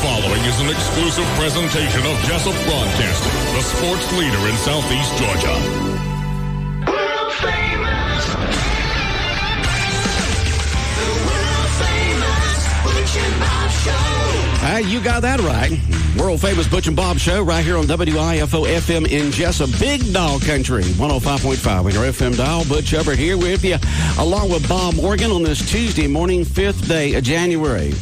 following is an exclusive presentation of Jessup Broadcasting, the sports leader in Southeast Georgia. World famous. The world famous Butch and Bob Show. You got that right. World famous Butch and Bob Show right here on WIFO FM in Jessup, Big Dog Country, 105.5 on your FM dial. Butch Hubbard here with you, along with Bob Morgan on this Tuesday morning, 5th day of January.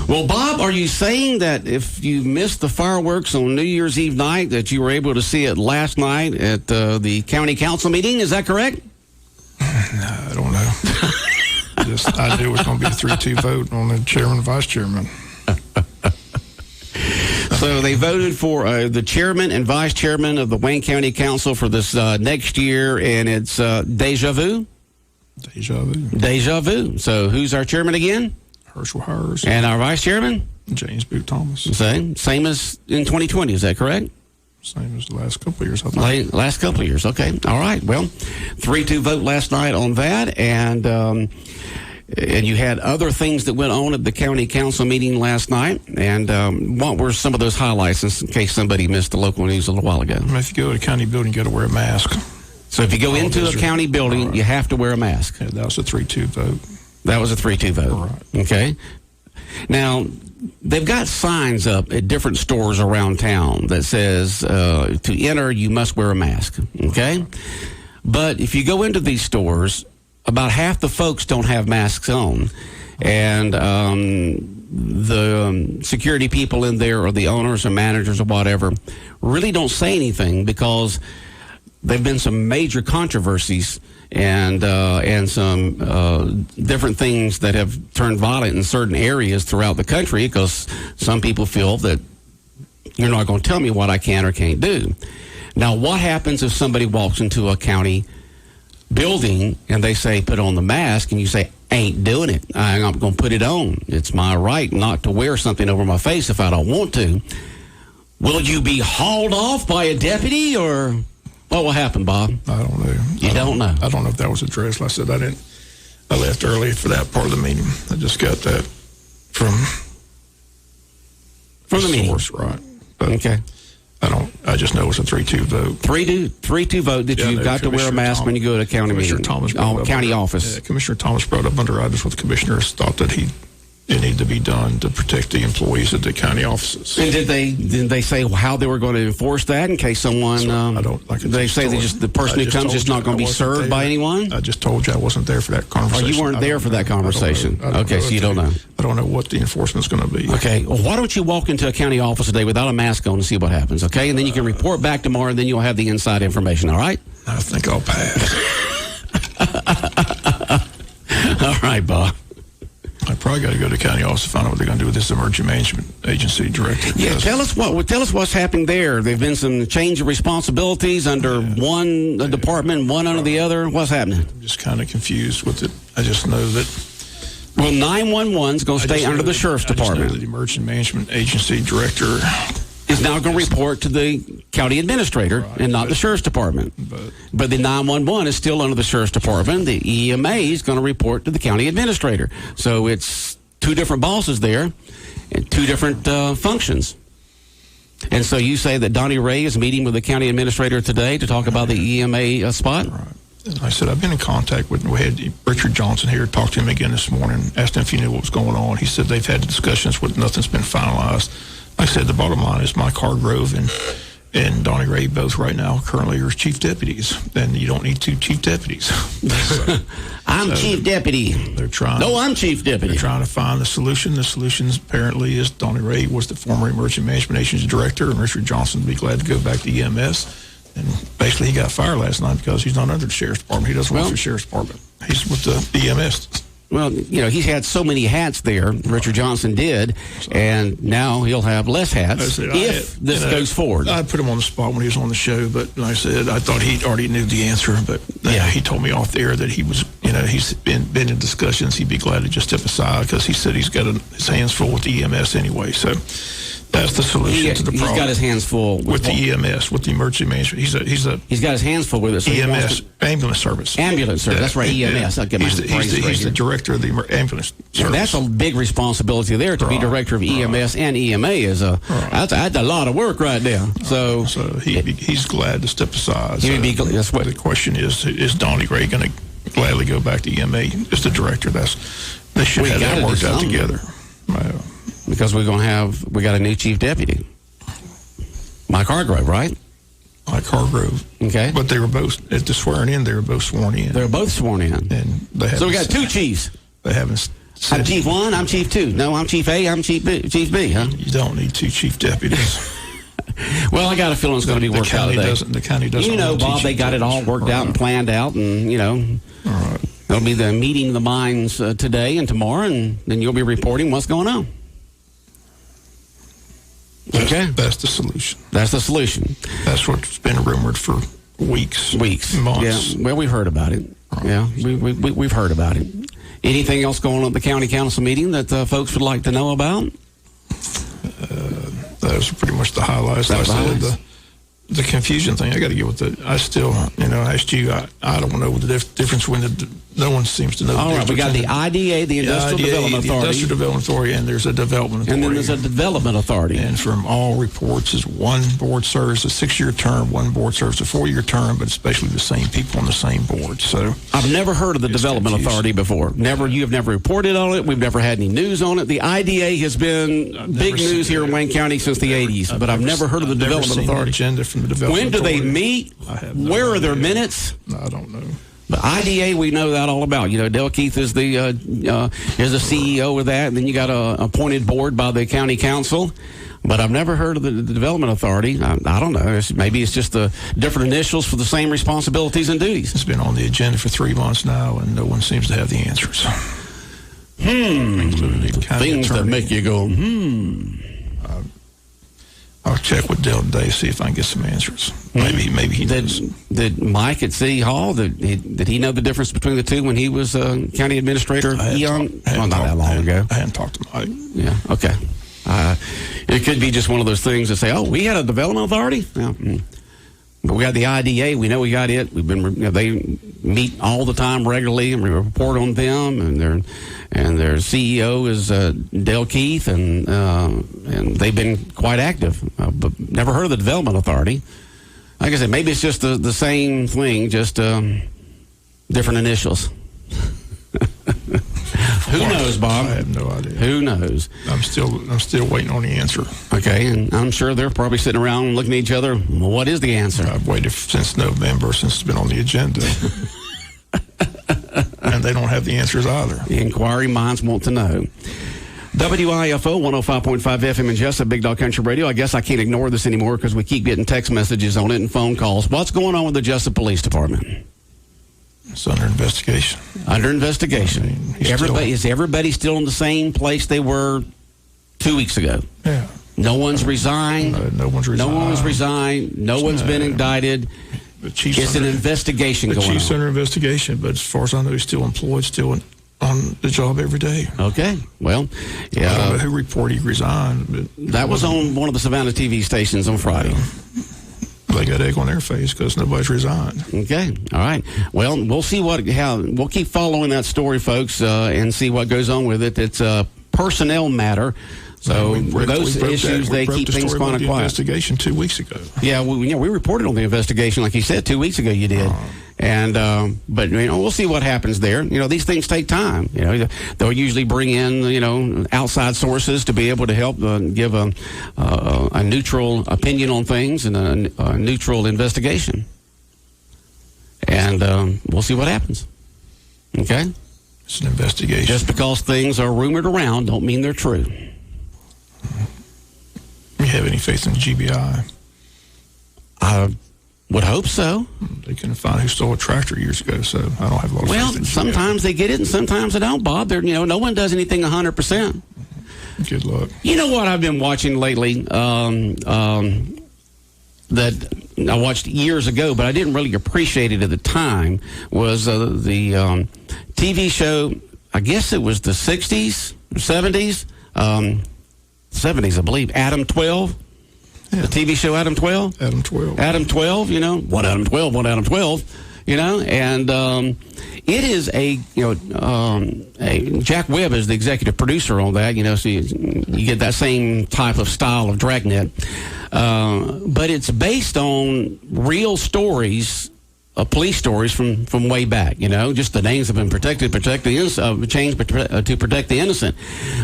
Well, Bob, are you saying that if you missed the fireworks on New Year's Eve night that you were able to see it last night at the county council meeting? Is that correct? No, I don't know. I knew it was going to be a 3-2 vote on the chairman and vice chairman. So they voted for the chairman and vice chairman of the Wayne County Council for this next year, and it's deja vu? Deja vu. Deja vu. So who's our chairman again? Herschel Hires. And our vice chairman? James Boot Thomas. Same as in 2020, is that correct? Same as the last couple of years, I think. Last couple of years, okay. All right. Well, 3-2 vote last night on that, and you had other things that went on at the county council meeting last night. And what were some of those highlights, in case somebody missed the local news a little while ago? If you go to a county building, you got to wear a mask. So if you go into a county building, you have to wear a mask. Yeah, that was a 3-2 vote. That was a 3-2 vote. Right. Okay. Now, they've got signs up at different stores around town that says to enter, you must wear a mask. Okay? But if you go into these stores, about half the folks don't have masks on. And the security people in there, or the owners or managers or whatever, really don't say anything because there have been some major controversies and some different things that have turned violent in certain areas throughout the country, because some people feel that you're not going to tell me what I can or can't do. Now, what happens if somebody walks into a county building and they say, put on the mask, and you say, ain't doing it. I'm not going to put it on. It's my right not to wear something over my face if I don't want to. Will you be hauled off by a deputy, or what will happen, Bob? I don't know. You don't know? I don't know if that was addressed. Like I said, I left early for that part of the meeting. I just got that from the meeting. Source, right. But okay. I just know it's a 3-2 vote. 3-2 vote that you've got to wear a mask when you go to a county meeting. County office. Yeah, Commissioner Thomas brought up under items with the commissioners, thought that it needed to be done to protect the employees at the county offices. And did they say how they were going to enforce that in case someone? I don't. Like they say the person who comes is not going to be served by anyone. I just told you I wasn't there for that conversation. Oh, you weren't there for that conversation. Okay, so you don't know. I don't know what the enforcement's going to be. Okay, well, why don't you walk into a county office today without a mask on and see what happens? Okay, and then you can report back tomorrow, and then you'll have the inside information. All right? I think I'll pass. All right, Bob. I probably got to go to the county office to find out what they're going to do with this emergency management agency director. Yeah, tell us what's happening there. There've been some change of responsibilities under one department, one under the other. What's happening? I'm just kind of confused with it. I just know that. Well, 911's going to stay under the sheriff's department. I just know that the emergency management agency director is now going to report to the county administrator and not the sheriff's department. But the 911 is still under the sheriff's department. The EMA is going to report to the county administrator. So it's two different bosses there and two different functions. And so you say that Donnie Ray is meeting with the county administrator today to talk about the EMA spot? Right. And I said, I've been in contact with, we had Richard Johnson here, talked to him again this morning, asked him if he knew what was going on. He said they've had discussions with nothing's been finalized. Like I said, the bottom line is Mike Hargrove and Donnie Ray both right now currently are chief deputies. And you don't need two chief deputies. I'm chief deputy. They're trying. No, I'm chief deputy. They're trying to find the solution. The solution apparently is Donnie Ray was the former emergency management agency director, and Richard Johnson would be glad to go back to EMS. And basically he got fired last night because he's not under the sheriff's department. He doesn't work for the sheriff's department. He's with the EMS. Well, he's had so many hats there, Richard Johnson did, and now he'll have less hats if this goes forward. I put him on the spot when he was on the show, but like I said, I thought he already knew the answer, but he told me off the air that he was he's been in discussions. He'd be glad to just step aside because he said he's got his hands full with the EMS anyway. So that's the solution to the problem. He's got his hands full with the EMS, with the emergency management. He's got his hands full with it. So EMS, ambulance service. Ambulance service. That's right, EMS. I'll get my he's the director of the ambulance service. And that's a big responsibility there to be director of EMS and EMA is that's a lot of work right there. So he's glad to step aside. That's what the question is Donnie Gray going to gladly go back to EMA as the director? They should have that worked out together. Because we got a new chief deputy, Mike Hargrove, right? Mike Hargrove. Okay. But they were both at the swearing in. They were both sworn in. They were both sworn in. And so we got two chiefs. They haven't. I'm Chief 1. I'm Chief 2. No, I'm Chief A. I'm Chief B. Huh? You don't need two chief deputies. Well, I got a feeling it's going to be worked out today. The county doesn't. Bob, they got it all worked out and planned out, and All right. There'll be the meeting of the minds today and tomorrow, and then you'll be reporting what's going on. That's the solution. That's the solution. That's what's been rumored for weeks, months. Yeah. Well, we've heard about it. Right. Yeah, we've heard about it. Anything else going on at the county council meeting that folks would like to know about? Those are pretty much the highlights. The confusion thing, I got to get with it. I still, asked you, I don't know the difference when no one seems to know. All right, we got the IDA, the Industrial Development Authority. The Industrial Development Authority, and there's a Development Authority. And then there's a Development Authority. And from all reports, is one board serves a 6-year term, one board serves a 4-year term, but especially the same people on the same board. So I've never heard of the Development Authority before. You have never reported on it. We've never had any news on it. The IDA has been big news here in Wayne County since the 80s, but I've never heard of the Development Authority. Agenda from the Development When do Authority. they meet? Where are their minutes? I don't know. The IDA, we know that all about. Del Keith is the CEO of that, and then you got a appointed board by the county council. But I've never heard of the Development Authority. I don't know. Maybe it's just the different initials for the same responsibilities and duties. It's been on the agenda for 3 months now, and no one seems to have the answers. Things that make you go, I'll check with Dale today, see if I can get some answers. Maybe he does. Did Mike at City Hall, did he know the difference between the two when he was county administrator? Not that long ago. I hadn't talked to Mike. Yeah, okay. It could be just one of those things that say, oh, we had a development authority? Yeah. But we got the IDA. We know we got it. They meet all the time regularly, and we report on them. And their CEO is Dale Keith, and they've been quite active. But never heard of the Development Authority. Like I said, maybe it's just the same thing, just different initials. Who knows, Bob? I have no idea. Who knows? I'm still waiting on the answer. Okay, and I'm sure they're probably sitting around looking at each other. Well, what is the answer? I've waited since November, since it's been on the agenda. And they don't have the answers either. The inquiring minds want to know. WIFO 105.5 FM in Jessup, Big Dog Country Radio. I guess I can't ignore this anymore because we keep getting text messages on it and phone calls. What's going on with the Jessup Police Department? It's under investigation. Under investigation. I mean, is everybody still in the same place they were 2 weeks ago? Yeah. No one's resigned. No one's resigned. No one's resigned. No one's been indicted. It's an investigation going on. The chief's under investigation, but as far as I know, he's still employed, still on the job every day. Okay. Well, yeah. I don't know who reported he resigned. But that was on one of the Savannah TV stations on Friday. They got egg on their face because nobody's resigned. Okay, all right. Well, we'll see we'll keep following that story, folks, and see what goes on with it. It's a personnel matter, so those issues they keep things kind of quiet. Investigation 2 weeks ago. Yeah, we reported on the investigation, like you said, 2 weeks ago. You did. And but we'll see what happens there. These things take time. They'll usually bring in outside sources to be able to help give a neutral opinion on things and a neutral investigation. And we'll see what happens. Okay, it's an investigation. Just because things are rumored around don't mean they're true. You have any faith in the GBI? Would hope so. They couldn't find who stole a tractor years ago, so I don't have a lot of faith in GBI. Sometimes they get it and sometimes they don't, Bob. No one does anything 100%. Good luck. You know what I've been watching lately? That I watched years ago, but I didn't really appreciate it at the time, was the TV show, I guess it was the 60s or 70s, 70s, I believe, Adam 12. Yeah. The TV show Adam 12? Adam 12. Adam 12, you know, what Adam 12, what Adam 12, you know, and it is Jack Webb is the executive producer on that, you know, so you get that same type of style of Dragnet. But it's based on real stories, police stories from way back, you know, just the names have been changed to protect the innocent.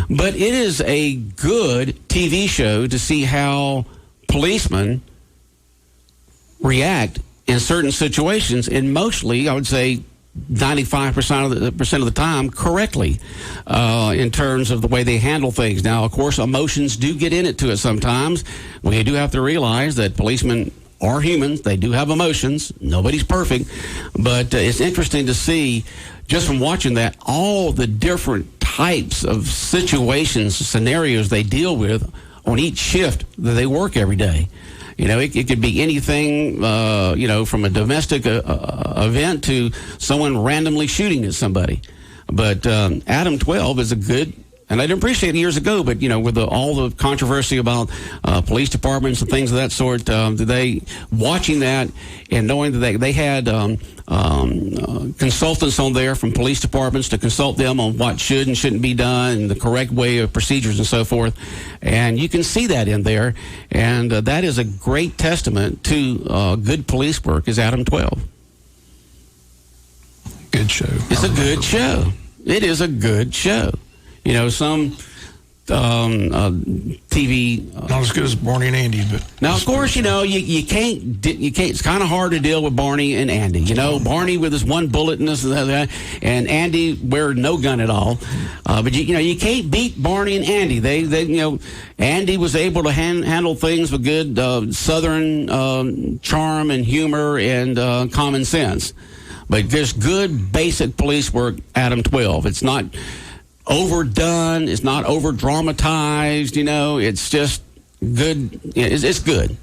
But it is a good TV show to see how policemen react in certain situations, and mostly, I would say, 95% of the time correctly in terms of the way they handle things. Now, of course, emotions do get into it sometimes. We do have to realize that policemen are humans. They do have emotions. Nobody's perfect. But it's interesting to see, just from watching that, all the different types of situations, scenarios they deal with on each shift that they work every day. You know, it could be anything, you know, from a domestic event to someone randomly shooting at somebody. But Adam 12 is a good, and I didn't appreciate it years ago, but, you know, with all the controversy about police departments and things of that sort, watching that and knowing that they had consultants on there from police departments to consult them on what should and shouldn't be done and the correct way of procedures and so forth. And you can see that in there. And that is a great testament to good police work, is Adam 12. Good show. It's a good show. It is a good show. You know, some TV. Not as good as Barney and Andy, but now, of course, you know, you can't. It's kind of hard to deal with Barney and Andy. You know, Barney with his one bullet and this and that, and Andy weared no gun at all. But you know, you can't beat Barney and Andy. They you know, Andy was able to handle things with good Southern charm and humor and common sense. But just good basic police work, Adam 12. It's not overdone. It's not over dramatized. You know, it's just good. It's good.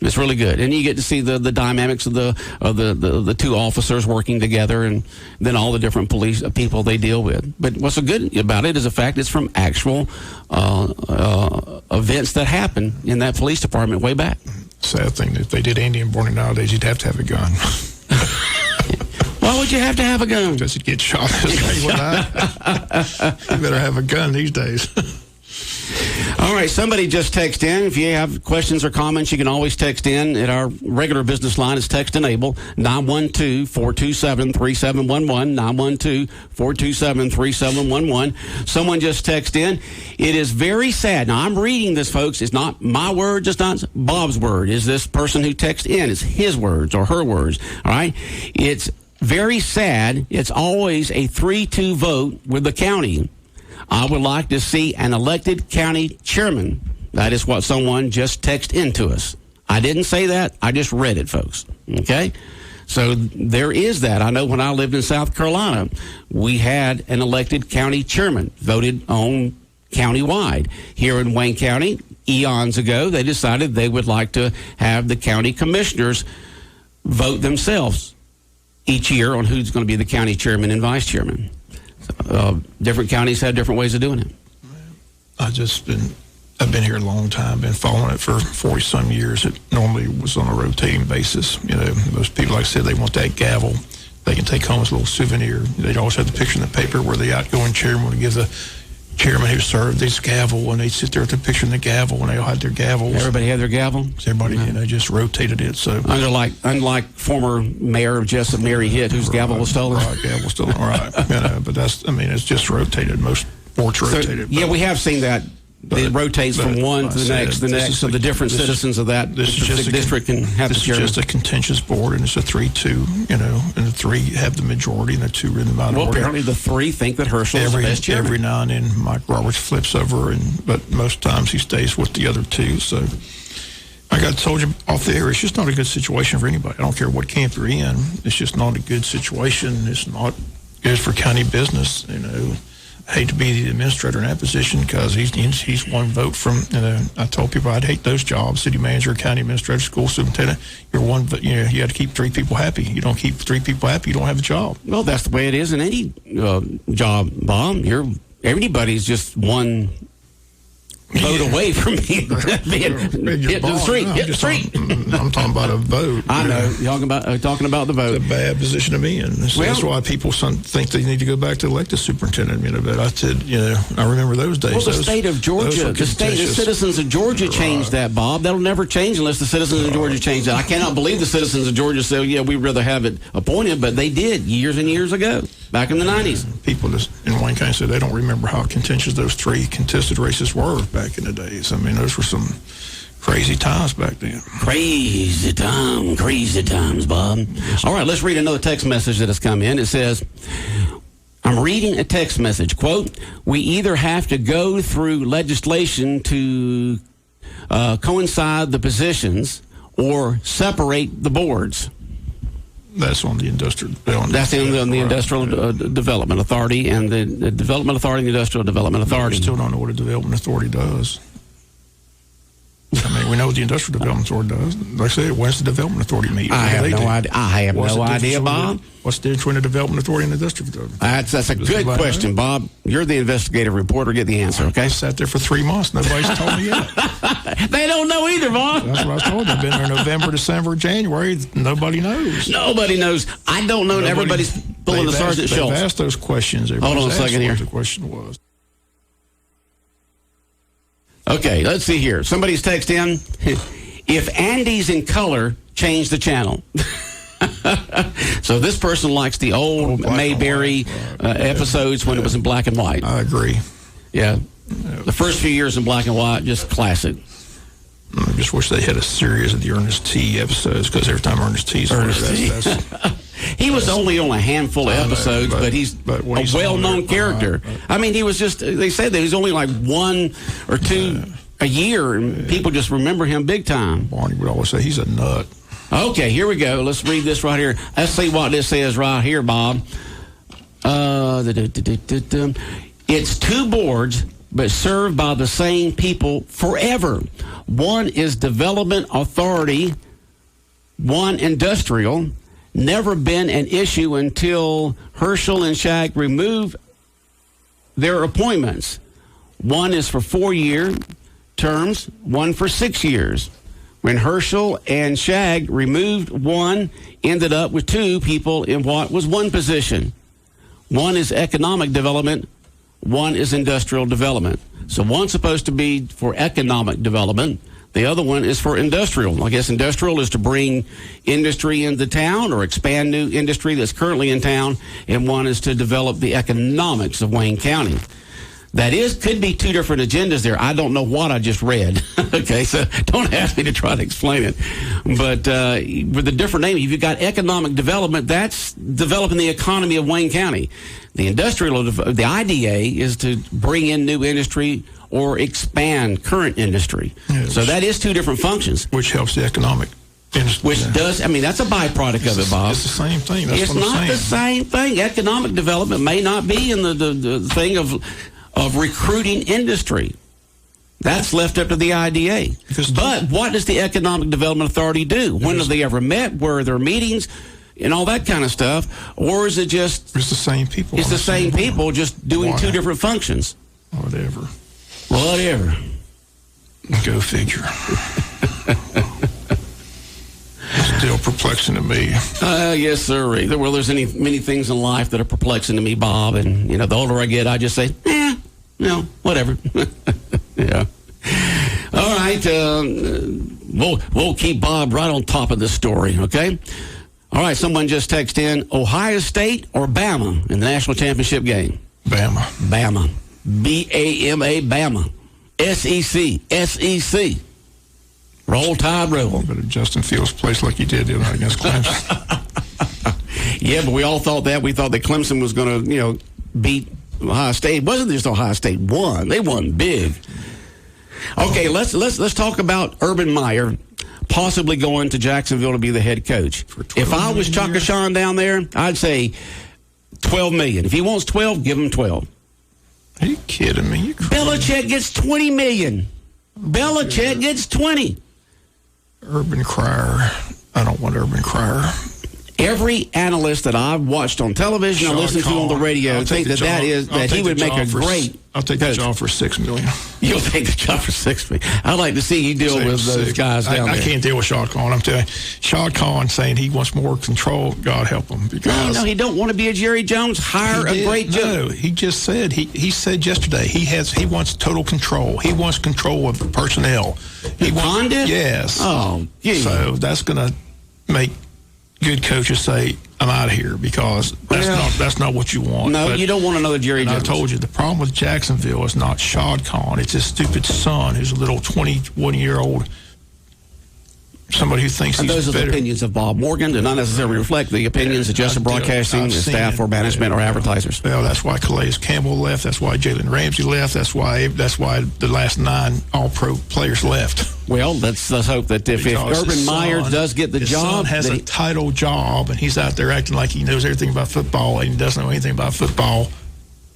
It's really good, and you get to see the dynamics of the two officers working together, and then all the different police people they deal with. But what's so good about it is the fact it's from actual events that happened in that police department way back. Sad thing, if they did Andy and Barney nowadays, you'd have to have a gun. Why would you have to have a gun? Because you'd get shot. You better have a gun these days. All right, somebody just text in. If you have questions or comments, you can always text in at our regular business line. It's text enabled, 912-427-3711, 912-427-3711. Someone just texted in. It is very sad. Now, I'm reading this, folks. It's not my word, it's not Bob's word. Is this person who texted in? It's his words or her words. All right? It's very sad. It's always a 3-2 vote with the county. I would like to see an elected county chairman. That is what someone just texted into us. I didn't say that. I just read it, folks. Okay? So there is that. I know when I lived in South Carolina, we had an elected county chairman voted on countywide. Here in Wayne County, eons ago, they decided they would like to have the county commissioners vote themselves each year on who's going to be the county chairman and vice chairman. Different counties have different ways of doing it. I've been here a long time, been following it for 40-some years. It normally was on a rotating basis. You know, most people, like I said, they want that gavel they can take home as a little souvenir. They'd always have the picture in the paper where the outgoing chairman would give the chairman who served this gavel, and they'd sit there with the picture in the gavel, and they all had their gavels. Everybody had their gavel? Everybody, you know, just rotated it. So unlike former mayor of Jessup, Mary Hitt, whose gavel was stolen. Right, gavel stolen, right. You know, but it's just rotated. Most sports rotated. Yeah, we have seen that. It rotates from one to the next, so the different citizens of that district can have the chairman. This is just a contentious board, and it's a 3-2, you know, and the 3 have the majority, and the 2 are in the minority. Well, apparently the 3 think that Herschel is the best chairman. Every now and then, Mike Roberts flips over, but most times he stays with the other 2, so like I told you off the air, it's just not a good situation for anybody. I don't care what camp you're in. It's just not a good situation. It's not good for county business, you know. hate to be the administrator in that position because he's one vote from. I told people I'd hate those jobs: city manager, county administrator, school superintendent. You're one. You had to keep 3 people happy. You don't keep 3 people happy, you don't have a job. Well, that's the way it is in any job, Bob. Everybody's just one vote away from being hit to the street. Hit the street. I'm talking about a vote. I know. You're talking about the vote. It's a bad position to be in. So that's why people think they need to go back to elect a superintendent. But I said, I remember those days. Well, the state of Georgia, the citizens of Georgia changed that, Bob. That'll never change unless the citizens of Georgia change that. I cannot believe the citizens of Georgia said, yeah, we'd rather have it appointed, but they did years and years ago, back in the 90s. People just in Wayne County said they don't remember how contentious those 3 contested races were back in the days. I mean, those were some crazy times back then. Crazy times, Bob. All right, let's read another text message that has come in. It says, I'm reading a text message, quote, we either have to go through legislation to coincide the positions or separate the boards. That's on the industrial development. That's on the Industrial Development Authority and the Development Authority and the Industrial Development Authority. We still don't know what a development authority does. I mean, we know what the Industrial Development Authority does. Like I said, when's the Development Authority meet? I have no idea, Bob. What's the difference between the Development Authority and the Industrial Development Authority? That's a good question, Bob. You're the investigative reporter. Get the answer, okay? I sat there for 3 months. Nobody's told me yet. They don't know either, Bob. That's what I was told. I've been there November, December, January. Nobody knows. Nobody knows. I don't know. Everybody's pulling the Sergeant Schultz. They've asked those questions. Hold on a second here. What the question was. Okay, let's see here. Somebody's text in. If Andy's in color, change the channel. So this person likes the old Mayberry episodes when it was in black and white. I agree. Yeah. The first few years in black and white, just classic. I just wish they had a series of the Ernest T episodes because every time Ernest T's he was only on a handful of episodes, but he's a well-known character. I mean, he was just, they said that he's only like 1 or 2 a year, and people just remember him big time. Barney would always say he's a nut. Okay, here we go. Let's read this right here. Let's see what this says right here, Bob. It's 2 boards, but served by the same people forever. One is Development Authority, one Industrial. Never been an issue until Herschel and Shag removed their appointments. One is for 4-year terms, one for 6 years. When Herschel and Shag removed one, ended up with 2 people in what was 1 position. One is economic development, one is industrial development. So one's supposed to be for economic development. The other one is for industrial. I guess industrial is to bring industry into town or expand new industry that's currently in town, and one is to develop the economics of Wayne County. That could be 2 different agendas there. I don't know what I just read. Okay, so don't ask me to try to explain it. But with a different name, if you've got economic development, that's developing the economy of Wayne County. The the IDA is to bring in new industry or expand current industry. Yeah, so that is 2 different functions. Which helps the economic industry. Which does, I mean, that's a byproduct of it, Bob. It's the same thing. That's it's not the same thing. Economic development may not be in the thing of recruiting industry. That's left up to the IDA. But what does the Economic Development Authority do? When have they ever met? Where are their meetings? And all that kind of stuff? Or is it just... It's the same people. It's the same people just doing 2 different functions. Whatever. Go figure. Still perplexing to me. Yes, sir. Well, there's many things in life that are perplexing to me, Bob. And, the older I get, I just say, whatever. Yeah. All right. We'll keep Bob right on top of this story, okay? All right. Someone just texted in, Ohio State or Bama in the national championship game? Bama. Bama. B-A-M-A, Bama. SEC. Roll Tide, roll. But if Justin Fields plays like he did the other night against Clemson. Yeah, but we all thought that. We thought that Clemson was going to, beat Ohio State. It wasn't just Ohio State won. They won big. Okay, let's talk about Urban Meyer possibly going to Jacksonville to be the head coach. If I was Chaka Khan down there, I'd say $12 million. If he wants 12, give him 12. Are you kidding me? Belichick gets $20 million. Belichick gets 20. Urban Crier. I don't want Urban Crier. Every analyst that I've watched on television or listened to on the radio think that he would make a great. I'll take the job for $6 million. You'll take the job for $6 million. I'd like to see you deal with those guys down there. I can't deal with Shad Khan. I'm telling you, Shad Khan saying he wants more control. God help him. Because no, he don't want to be a Jerry Jones. Hire a great judge. No, he just said he said yesterday he wants total control. He wants control of the personnel. Khan did? Yes. Oh, yeah. So that's going to make good coaches say, I'm out of here, because that's not what you want. No, you don't want another Jerry Jones. I told you, the problem with Jacksonville is not Shad Khan. It's his stupid son, who's a little 21-year-old, somebody who thinks he's those are better. the opinions of Bob Morgan. Do not necessarily reflect the opinions of Jessup Broadcasting, the staff, or management, or advertisers. Well, that's why Calais Campbell left. That's why Jalen Ramsey left. That's why the last 9 All-Pro players left. Well, let's hope that if Urban Meyer does get the job, son has a title job, and he's out there acting like he knows everything about football, and he doesn't know anything about football.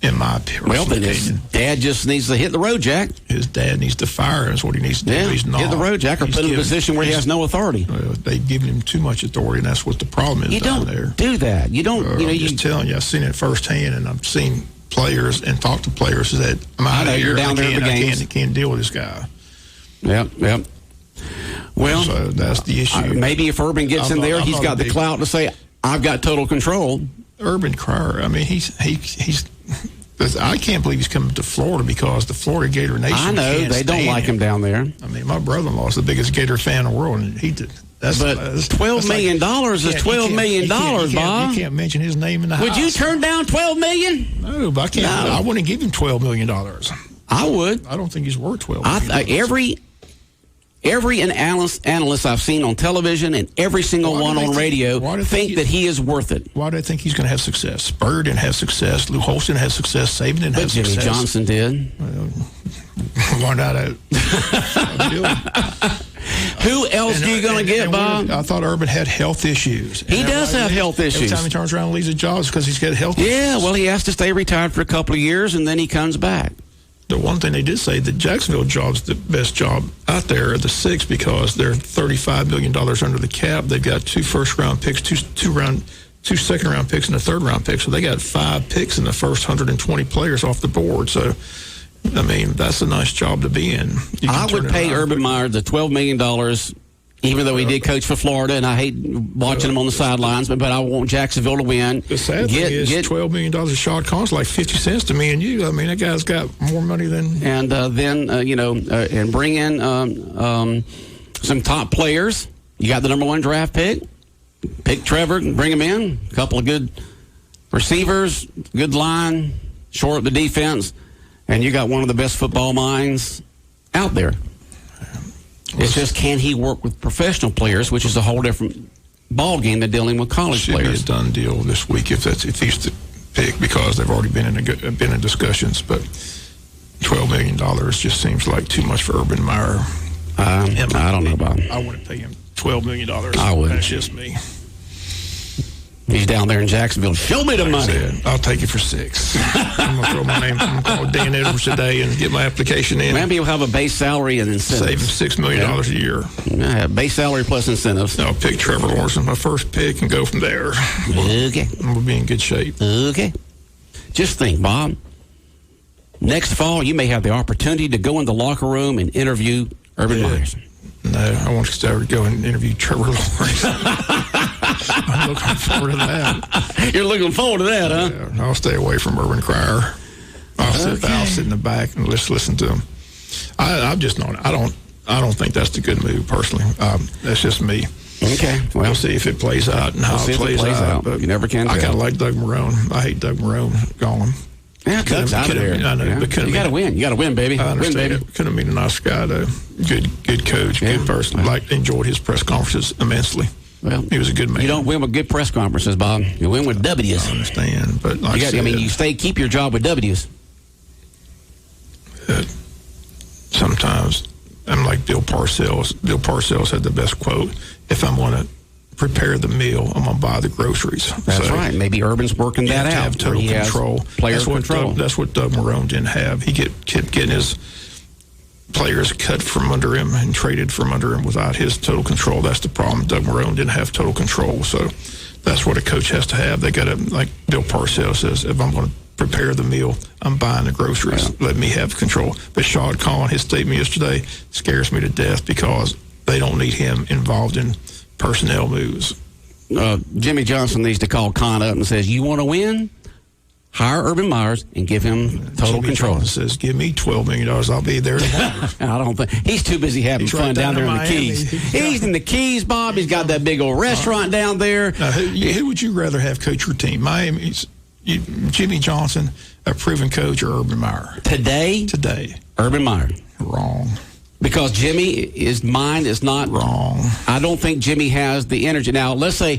In my opinion. Well, then his dad just needs to hit the road, Jack. His dad needs to fire him. Is what he needs to do. He's not. Hit the road, Jack, or put him in a position where he has no authority. They've given him too much authority, and that's what the problem is down there. You don't do that. You don't. I'm just telling you, I've seen it firsthand, and I've seen players and talked to players that I'm out of here. You're down there in the games. I can't deal with this guy. Yep. Well, so that's the issue. Maybe if Urban gets in there, he's got the clout to say, "I've got total control." Urban Crier. I mean, he's. I can't believe he's coming to Florida, because the Florida Gator Nation. I know they don't like him down there. I mean, my brother-in-law is the biggest Gator fan in the world, and he did. But $12 million is $12 million, Bob. You can't mention his name in the house. Would you turn down $12 million? No, but I can't. No. I wouldn't give him $12 million. I would. I don't think he's worth $12 million. Every analyst I've seen on television and every single one on radio think that he is worth it. Why do they think he's going to have success? Spurrier didn't have success. Lou Holston had success. Saban didn't have success. Jimmy Johnson did. Why not? Who else are you going to get, Bob? I thought Urban had health issues. He does have health issues. Every time he turns around and leaves his job, it's because he's got health issues. Yeah, well, he has to stay retired for a couple of years, and then he comes back. The one thing they did say, the Jacksonville job's the best job out there at the 6, because they're $35 million under the cap. They've got 2 first-round picks, 2 second-round picks, and a third-round pick. So they got 5 picks in the first 120 players off the board. So, I mean, that's a nice job to be in. I would pay Urban Meyer the $12 million, even though he did coach for Florida, and I hate watching him on the sidelines, but I want Jacksonville to win. The sad thing is $12 million of Shad Khan's like 50 cents to me and you. I mean, that guy's got more money than... And then, and bring in some top players. You got the number 1 draft pick. Pick Trevor and bring him in. A couple of good receivers, good line, shore up the defense, and you got one of the best football minds out there. It's just, can he work with professional players, which is a whole different ball game than dealing with college players. Should be a done deal this week if he's to pick, because they've already been in discussions. But $12 million just seems like too much for Urban Meyer. I don't know about him. I wouldn't pay him $12 million. I wouldn't. That's just me. He's down there in Jacksonville. Show me the money. I'll take it for 6. I'm going to throw my name. I'm going to call Dan Edwards today and get my application in. Maybe he'll have a base salary and incentives. Save him $6 million a year. Yeah, base salary plus incentives. I'll pick Trevor Lawrence as my first pick and go from there. Okay. We'll be in good shape. Okay. Just think, Bob. Next fall, you may have the opportunity to go in the locker room and interview Urban Meyer. No, I want to go and interview Trevor Lawrence. I'm looking forward to that. You're looking forward to that, huh? Yeah, I'll stay away from Urban Crier. I'll sit in the back and listen to him. I'm just not. I don't think that's the good move personally. That's just me. Okay, well, we'll see if it plays out and how it plays out. But you never can tell. I kind of like Doug Marrone. I hate Doug Marrone gone. Yeah, Doug's out of there. I know, yeah. But you got to win. You got to win, baby. I understand. Win, baby. Couldn't have been a nice guy, though. Good coach, good person. Enjoyed his press conferences immensely. Well, he was a good man. You don't win with good press conferences, Bob. You win with W's. I understand, but like you keep your job with W's. Sometimes I'm like Bill Parcells. Bill Parcells had the best quote: "If I'm going to prepare the meal. I'm going to buy the groceries. That's right. Maybe Urban's working that out. Have total control. Player control. That's what Doug Marrone didn't have. He kept getting his players cut from under him and traded from under him without his total control. That's the problem. Doug Marrone didn't have total control. So that's what a coach has to have. They got to, like Bill Parcells says, if I'm going to prepare the meal, I'm buying the groceries. Let me have control. But Shad Khan, his statement yesterday scares me to death because they don't need him involved in personnel moves. Jimmy Johnson needs to call Khan up and says, you want to win? Hire Urban Meyers and give him total control. Johnson says, give me $12 million. I'll be there tomorrow. I don't think he's too busy having fun down there in the Keys. He's in the Keys, Bob. He's got that big old restaurant down there. Now, who would you rather have coach your team? Miami's Jimmy Johnson, a proven coach, or Urban Meyer? Today, Urban Meyer. Wrong. Because his mind is not wrong. I don't think Jimmy has the energy. Now, let's say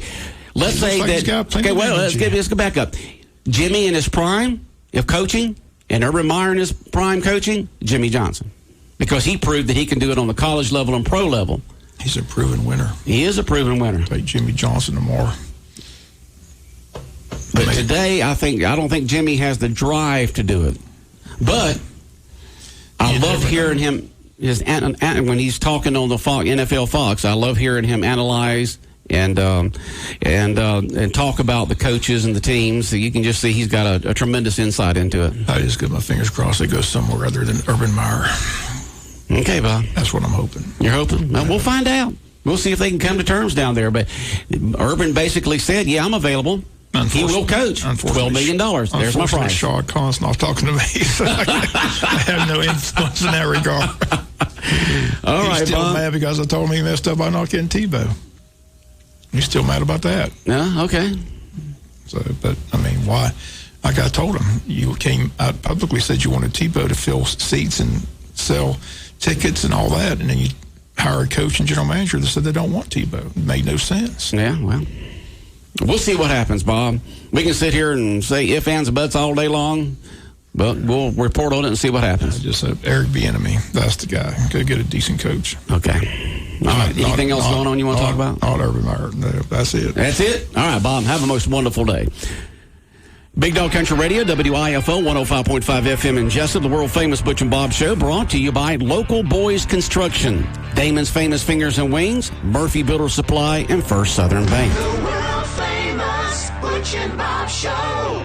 that. Okay, well, let's go back up. Jimmy in his prime of coaching and Urban Meyer in his prime coaching, Jimmy Johnson. Because he proved that he can do it on the college level and pro level. He's a proven winner. He is a proven winner. Take Jimmy Johnson tomorrow. But today, I don't think Jimmy has the drive to do it. But I love hearing him when he's talking on the NFL Fox. I love hearing him analyze and talk about the coaches and the teams. So you can just see he's got a tremendous insight into it. I just got my fingers crossed it goes somewhere other than Urban Meyer. Okay, Bob. That's what I'm hoping. You're hoping? Well, we'll find out. We'll see if they can come to terms down there. But Urban basically said, yeah, I'm available. He will coach. $12 million. There's my price. Shad Khan's not talking to me. So I have no influence in that regard. All right, He's still Bob. mad because I told him he messed up by not getting Tebow. He's still mad about that. Yeah, okay. So, but I mean, why? Like I told him, you came out publicly said you wanted Tebow to fill seats and sell tickets and all that, and then you hire a coach and general manager that said they don't want Tebow. It made no sense. Yeah, well, we'll see what happens, Bob. We can sit here and say if, ands, and buts all day long, but we'll report on it and see what happens. Just Eric Bieniemy. That's the guy. Go get a decent coach. Okay. All right. Anything else going on you want to talk about? Not Urban Meyer. No, that's it. That's it? All right, Bob. Have a most wonderful day. Big Dog Country Radio, WIFO 105.5 FM in Jessup, the world-famous Butch and Bob Show, brought to you by Local Boys Construction, Damon's Famous Fingers and Wings, Murphy Builder Supply, and First Southern Bank. The world famous Butch and Bob Show.